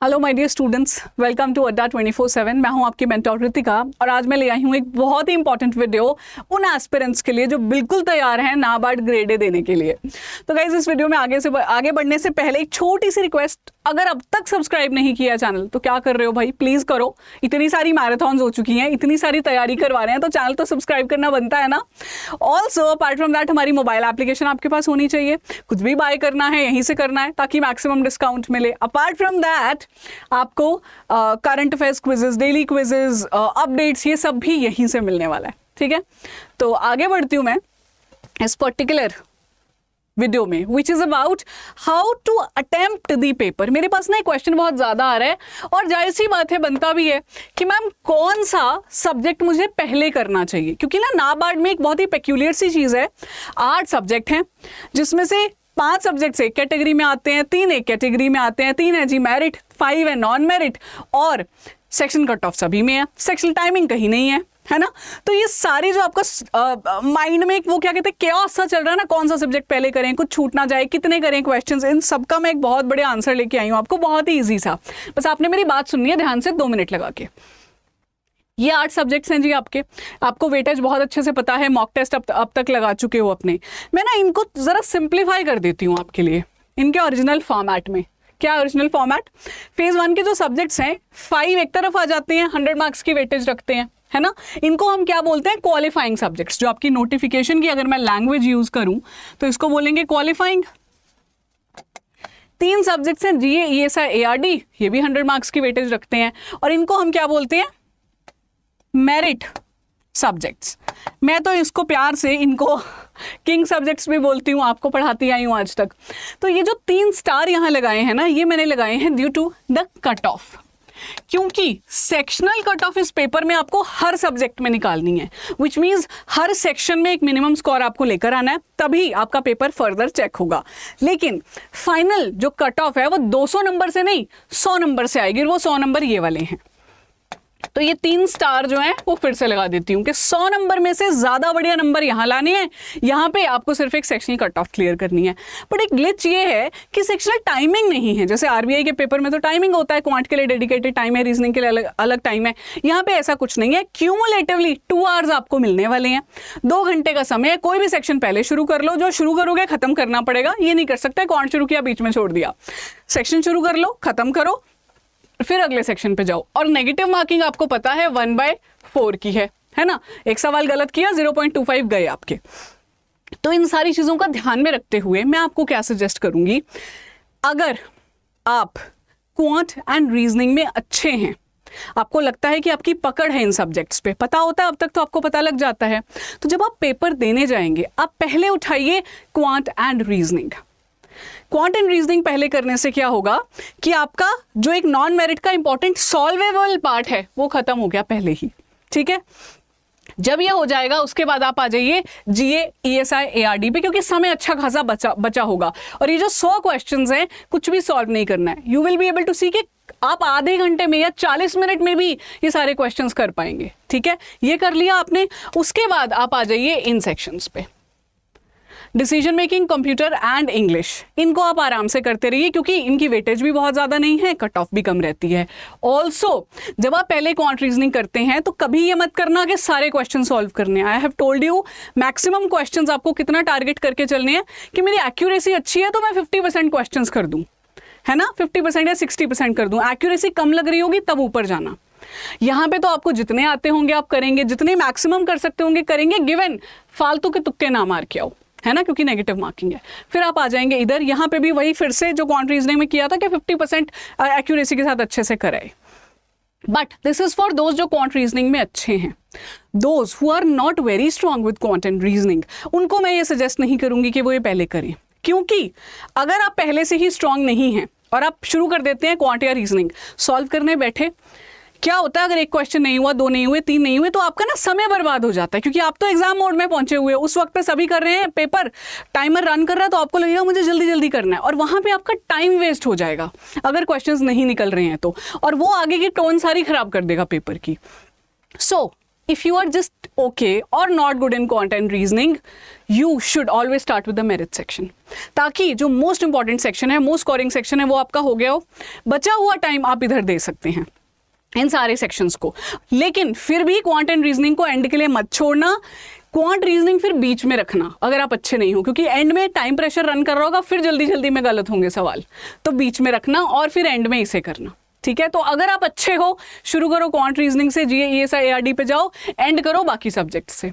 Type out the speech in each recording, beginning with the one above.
Hello my dear students, welcome to Adda 24/7। मैं हूं आपकी मेंटर कृतिका और आज मैं ले आई हूं एक बहुत ही इंपॉर्टेंट वीडियो उन एस्पिरेंट्स के लिए जो बिल्कुल तैयार हैं नाबार्ड ग्रेड ए देने के लिए। तो गाइज इस वीडियो में आगे बढ़ने से पहले एक छोटी सी रिक्वेस्ट, अगर अब तक सब्सक्राइब नहीं किया चैनल तो क्या कर रहे हो भाई, प्लीज करो। इतनी सारी मैराथन्स हो चुकी हैं, इतनी सारी तैयारी करवा रहे हैं तो चैनल तो सब्सक्राइब करना बनता है ना। ऑल्सो अपार्ट फ्रॉम दैट हमारी मोबाइल एप्लीकेशन आपके पास होनी चाहिए। कुछ भी बाय करना है यहीं से करना है ताकि मैक्सिमम डिस्काउंट मिले। अपार्ट फ्रॉम दैट आपको current affairs quizzes, daily quizzes, updates, ये सब भी यहीं से मिलने वाला है। ठीक है, तो आगे बढ़ती हूँ मैं इस पर्टिकुलर वीडियो में, which is about how to attempt the paper. मेरे पास ना एक क्वेश्चन बहुत ज्यादा आ रहा है और जाहिर सी बात है, बनता भी है कि मैम कौन सा सब्जेक्ट मुझे पहले करना चाहिए, क्योंकि ना नाबार्ड में एक बहुत ही पेक्यूलियर सी चीज है। 8 सब्जेक्ट हैं जिसमें से 5 सब्जेक्ट एक कैटेगरी में आते हैं, 3 एक कैटेगरी में आते हैं, 3 है जी मेरिट, 5 है नॉन मेरिट और सेक्शन कट ऑफ सभी में है, सेक्शन टाइमिंग कहीं नहीं है ना। तो ये सारे जो आपका माइंड में एक वो क्या कहते हैं केओस सा चल रहा है ना, कौन सा सब्जेक्ट पहले करें, कुछ छूट ना जाए, कितने करें क्वेश्चंस, इन सबका मैं एक बहुत बड़े आंसर लेके आई हूँ आपको, बहुत ही ईजी सा। बस आपने मेरी बात सुननी है ध्यान से 2 मिनट लगा के। ये 8 सब्जेक्ट्स हैं जी आपके, आपको वेटेज बहुत अच्छे से पता है, मॉक टेस्ट अब तक लगा चुके हो अपने। मैं ना इनको जरा सिंप्लीफाई कर देती हूँ आपके लिए इनके ओरिजिनल फॉर्मेट में। क्या ओरिजिनल फॉर्मेट? फेज 1 के जो सब्जेक्ट्स हैं 5 एक तरफ आ जाते हैं, 100 मार्क्स की वेटेज रखते हैं, है ना। इनको हम क्या बोलते हैं? Qualifying subjects. जो आपकी नोटिफिकेशन की अगर मैं लैंग्वेज यूज करूं तो इसको बोलेंगे क्वालिफाइंग। 3 सब्जेक्ट्स हैं जीए, ईएसआई, एआरडी, ये भी 100 मार्क्स की वेटेज रखते हैं और इनको हम क्या बोलते हैं? Merit subjects. मैं तो इसको प्यार से इनको किंग सब्जेक्ट्स भी बोलती हूँ, आपको पढ़ाती आई हूँ आज तक। तो ये जो 3 स्टार यहाँ लगाए हैं ना, ये मैंने लगाए हैं due to the cut off, क्योंकि सेक्शनल कट ऑफ इस पेपर में आपको हर सब्जेक्ट में निकालनी है, विच मीन्स हर सेक्शन में एक मिनिमम स्कोर आपको लेकर आना है, तभी आपका पेपर फर्दर चेक होगा। लेकिन फाइनल जो कट ऑफ है वो 200 नंबर से नहीं 100 नंबर से आएगी, वो 100 नंबर ये वाले हैं। तो ये 3 स्टार जो हैं वो फिर से लगा देती हूँ कि 100 नंबर में से ज्यादा बढ़िया नंबर यहाँ लाने हैं, यहाँ पे आपको सिर्फ एक सेक्शनल कट ऑफ क्लियर करनी है। बट एक ग्लिच ये है कि सेक्शनल टाइमिंग नहीं है। जैसे आरबीआई के पेपर में तो टाइमिंग होता है, क्वांट के लिए डेडिकेटेड टाइम है, रीजनिंग के लिए अलग टाइम है। यहाँ पे ऐसा कुछ नहीं है। क्यूमुलेटिवली 2 आवर्स आपको मिलने वाले हैं, 2 घंटे का समय है। कोई भी सेक्शन पहले शुरू कर लो, जो शुरू करोगे खत्म करना पड़ेगा। ये नहीं कर सकते क्वांट शुरू किया बीच में छोड़ दिया। सेक्शन शुरू कर लो, खत्म करो, फिर अगले सेक्शन पे जाओ। और नेगेटिव मार्किंग आपको पता है 1/4 की है ना। एक सवाल गलत किया 0.25 गए आपके। तो इन सारी चीजों का ध्यान में रखते हुए मैं आपको क्या सजेस्ट करूंगी, अगर आप क्वांट एंड रीजनिंग में अच्छे हैं, आपको लगता है कि आपकी पकड़ है इन सब्जेक्ट्स पे, पता होता है अब तक तो आपको पता लग जाता है, तो जब आप पेपर देने जाएंगे आप पहले उठाइए quant and reasoning. Quant and reasoning पहले करने से क्या होगा कि आपका जो एक नॉन मेरिट का इंपॉर्टेंट सॉल्वेबल पार्ट है वो खत्म हो गया पहले ही। ठीक है, जब ये हो जाएगा उसके बाद आप आ जाइए जीए, ईएसआई, एआरडी पे, क्योंकि समय अच्छा खासा बचा होगा। और ये जो 100 क्वेश्चंस हैं कुछ भी सॉल्व नहीं करना है। You will be able to see कि आप आधे घंटे में या 40 मिनट में भी ये सारे क्वेश्चंस कर पाएंगे। ठीक है, ये कर लिया आपने। उसके बाद आप आ जाइए इन सेक्शंस पे, decision making, computer and English. इनको आप आराम से करते रहिए क्योंकि इनकी वेटेज भी बहुत ज़्यादा नहीं है, कट ऑफ भी कम रहती है। ऑल्सो जब आप पहले क्वांट रीजनिंग करते हैं तो कभी ये मत करना कि सारे क्वेश्चन सॉल्व करने हैं। I have told you maximum questions आपको कितना टारगेट करके चलने हैं कि मेरी एक्यूरेसी अच्छी है तो मैं 50% क्वेश्चंस कर दूं, है ना, 50% या 60% कर दूं। एक्यूरेसी कम लग रही होगी तब ऊपर जाना। यहाँ पे तो आपको जितने आते होंगे आप करेंगे, जितने मैक्सिमम कर सकते होंगे करेंगे, गिवन फालतू के तुक्के ना मार के आओ, है ना, क्योंकि नेगेटिव मार्किंग है। फिर आप आ जाएंगे इधर, यहाँ पे भी वही फिर से जो क्वांट रीजनिंग में किया था कि 50% एक्यूरेसी के साथ अच्छे से कराए। But this is for those जो क्वांट रीजनिंग में अच्छे हैं। Those who are not very strong with quant and reasoning, उनको मैं ये सजेस्ट नहीं करूंगी कि वो ये पहले करें, क्योंकि अगर आप पहले से ही स्ट्रांग नहीं हैं और आप शुरू कर देते हैं क्वांट या रीजनिंग सॉल्व करने बैठे, क्या होता है अगर एक क्वेश्चन नहीं हुआ, 2 नहीं हुए, 3 नहीं हुए, तो आपका ना समय बर्बाद हो जाता है, क्योंकि आप तो एग्जाम मोड में पहुंचे हुए हो। उस वक्त पे सभी कर रहे हैं पेपर, टाइमर रन कर रहा है, तो आपको लगेगा मुझे जल्दी जल्दी करना है और वहां पे आपका टाइम वेस्ट हो जाएगा अगर क्वेश्चंस नहीं निकल रहे हैं तो, और वो आगे की टोन सारी खराब कर देगा पेपर की। सो if you are just okay or not good in quant and reasoning, you should always start with the merit section, ताकि जो मोस्ट इंपॉर्टेंट सेक्शन है, मोस्ट स्कोरिंग सेक्शन है, वो आपका हो गया हो। बचा हुआ टाइम आप इधर दे सकते हैं इन सारे सेक्शंस को, लेकिन फिर भी क्वांट एंड रीजनिंग को एंड के लिए मत छोड़ना। क्वांट रीजनिंग फिर बीच में रखना अगर आप अच्छे नहीं हो, क्योंकि एंड में टाइम प्रेशर रन कर रहा होगा, फिर जल्दी जल्दी में गलत होंगे सवाल, तो बीच में रखना और फिर एंड में इसे करना, ठीक है। तो अगर आप अच्छे हो, शुरू करो क्वांट रीजनिंग से, जीए ईएसआई एआरडी पे जाओ, एंड करो बाकी सब्जेक्ट से।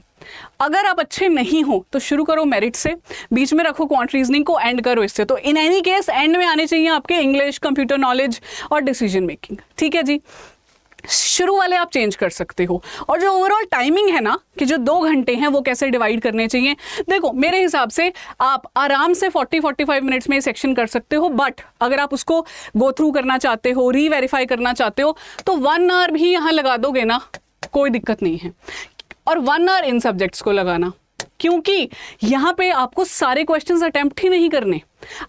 अगर आप अच्छे नहीं हो तो शुरू करो मेरिट से, बीच में रखो क्वांट रीजनिंग को, एंड करो इससे। तो इन एनी केस एंड में आने चाहिए आपके इंग्लिश, कंप्यूटर नॉलेज और डिसीजन मेकिंग, ठीक है जी। शुरू वाले आप चेंज कर सकते हो। और जो ओवरऑल टाइमिंग है ना, कि जो 2 घंटे हैं वो कैसे डिवाइड करने चाहिए, देखो मेरे हिसाब से आप आराम से 40-45 मिनट्स में ये सेक्शन कर सकते हो, बट अगर आप उसको गो थ्रू करना चाहते हो, रीवेरीफाई करना चाहते हो, तो 1 आवर भी यहाँ लगा दोगे ना, कोई दिक्कत नहीं है। और 1 आवर इन सब्जेक्ट्स को लगाना, क्योंकि यहाँ पे आपको सारे क्वेश्चंस अटेम्प्ट ही नहीं करने,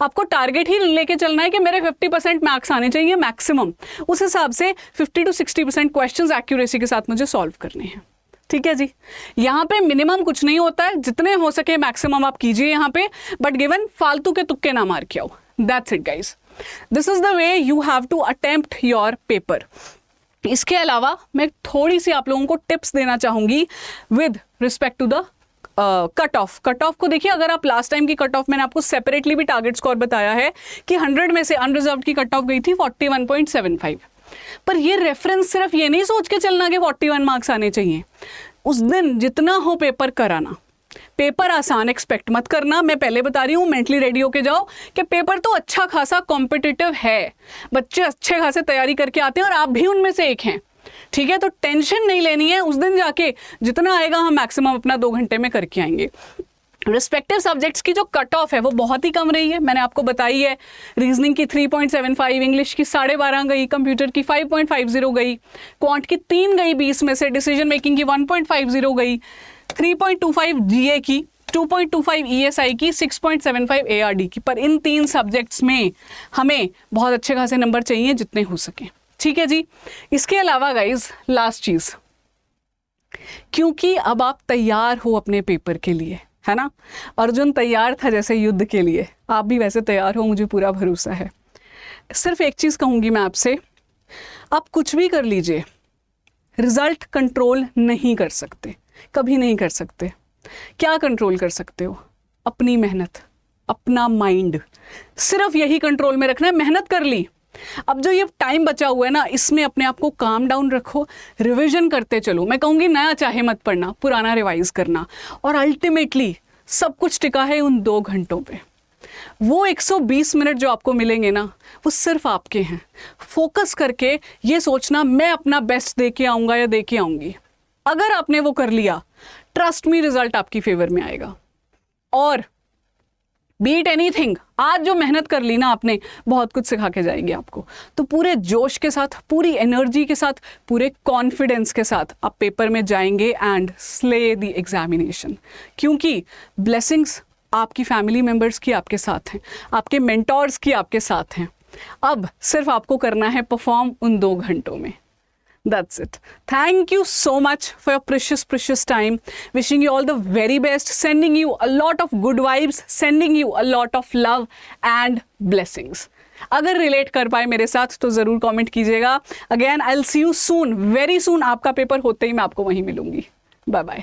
आपको टारगेट ही लेके चलना है कि मेरे 50% मार्क्स आने चाहिए मैक्सिमम। उस हिसाब से 50 to 60% क्वेश्चंस एक्यूरेसी के साथ मुझे सॉल्व करने हैं, ठीक है जी। यहाँ पे मिनिमम कुछ नहीं होता है, जितने हो सके मैक्सिमम आप कीजिए यहाँ पे, बट गिवन फालतू के तुक्के ना मार के आओ। That's it guys, this is the way you have to attempt your paper. इसके अलावा मैं थोड़ी सी आप लोगों को टिप्स देना चाहूंगी with respect to the cut off को देखिए। अगर आप लास्ट टाइम की कट ऑफ, मैंने आपको सेपरेटली भी टारगेट स्कोर बताया है कि 100 में से अनरिजर्व्ड की कट ऑफ गई थी 41.75, पर ये रेफरेंस सिर्फ ये नहीं सोच के चलना कि 41 मार्क्स आने चाहिए। उस दिन जितना हो पेपर कराना, पेपर आसान एक्सपेक्ट मत करना। मैं पहले बता रही हूँ, मेंटली रेडी होके जाओ कि पेपर तो अच्छा खासा कॉम्पिटिटिव है, बच्चे अच्छे खासे तैयारी करके आते हैं और आप भी उनमें से एक हैं, ठीक है। तो टेंशन नहीं लेनी है, उस दिन जाके जितना आएगा हम मैक्सिमम अपना 2 घंटे में करके आएंगे। रिस्पेक्टिव सब्जेक्ट्स की जो कट ऑफ है वो बहुत ही कम रही है, मैंने आपको बताई है। रीजनिंग की 3.75, इंग्लिश की 12.5 गई, कंप्यूटर की 5.50 गई, क्वांट की 3 गई 20 में से, डिसीजन मेकिंग की 1.50 गई, 3.25 जीए की, 2.25 ईएसआई की, 6.75 एआरडी की। पर इन 3 सब्जेक्ट्स में हमें बहुत अच्छे खासे नंबर चाहिए, जितने हो सके, ठीक है जी। इसके अलावा गाइज लास्ट चीज, क्योंकि अब आप तैयार हो अपने पेपर के लिए, है ना। अर्जुन तैयार था जैसे युद्ध के लिए, आप भी वैसे तैयार हो, मुझे पूरा भरोसा है। सिर्फ एक चीज कहूंगी मैं आपसे, आप कुछ भी कर लीजिए, रिजल्ट कंट्रोल नहीं कर सकते, कभी नहीं कर सकते। क्या कंट्रोल कर सकते हो? अपनी मेहनत, अपना माइंड, सिर्फ यही कंट्रोल में रखना है। मेहनत कर ली, अब जो ये टाइम बचा हुआ है ना, इसमें अपने आप को काम डाउन रखो, रिवीजन करते चलो। मैं कहूँगी नया चाहे मत पढ़ना, पुराना रिवाइज करना। और अल्टीमेटली सब कुछ टिका है उन 2 घंटों पे। वो 120 मिनट जो आपको मिलेंगे ना, वो सिर्फ आपके हैं। फोकस करके ये सोचना मैं अपना बेस्ट दे के आऊँगा या दे के आऊँगी। अगर आपने वो कर लिया, ट्रस्ट मी, रिजल्ट आपकी फेवर में आएगा। और बीट एनीथिंग, आज जो मेहनत कर ली ना आपने, बहुत कुछ सिखा के जाएगी आपको। तो पूरे जोश के साथ, पूरी एनर्जी के साथ, पूरे कॉन्फिडेंस के साथ आप पेपर में जाएंगे एंड स्ले द एग्जामिनेशन। क्योंकि ब्लेसिंग्स आपकी फैमिली मेंबर्स की आपके साथ हैं, आपके मेंटोर्स की आपके साथ हैं। अब सिर्फ आपको करना है परफॉर्म उन 2 घंटों में। That's it. Thank you so much for your precious time. Wishing you all the very best. Sending you a lot of good vibes. Sending you a lot of love and blessings. अगर relate कर पाए मेरे साथ तो ज़रूर comment कीजिएगा। Again, I'll see you soon, very soon. आपका paper होते ही मैं आपको वहीं मिलूंगी। Bye bye.